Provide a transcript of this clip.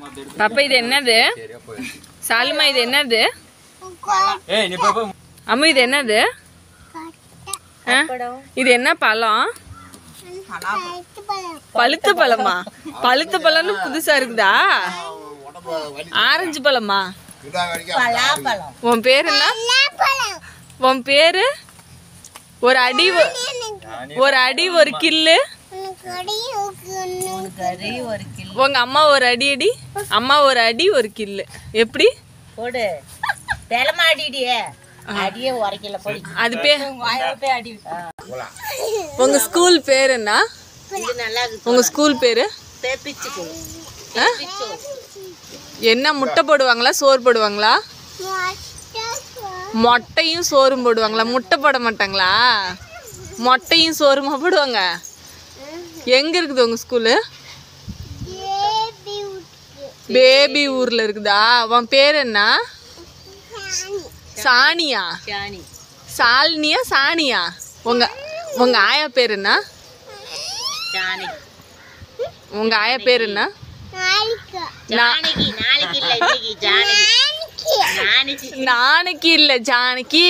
பாப்பா இது என்னது? சாலுமா இது என்னது? அம்மா இது என்னது? இது என்ன பழம்? பழுத்த பழமா? பழுத்த பழம்னு புதுசா இருக்குதா? ஆரஞ்சு பழமா? உன் பேரு என்ன? உன் பேரு? ஒரு அடி ஒரு கில்லு. உங்க அம்மா ஒரு அடி அடி. அம்மா ஒரு அடி ஒரு கில்லு. எப்படி? அது பேர். உங்க ஸ்கூல் பேர் என்ன? உங்க ஸ்கூல் பேரு என்ன? முட்டை போடுவாங்களா சோறு போடுவாங்களா? மொட்டையும் சோறும் போடுவாங்களா? முட்டை போட மாட்டாங்களா? மொட்டையும் சோறுமா போடுவாங்க? எங்க இருக்குது உங்க ஸ்கூலு? பேபி ஊர்ல இருக்குதா? உன் பேர் என்ன? சானியா? சாலினியா சானியா? உங்க ஆயா பேர் என்ன? உங்க ஆயா பேர் என்ன? நாளைக்கு இல்ல ஜானகி.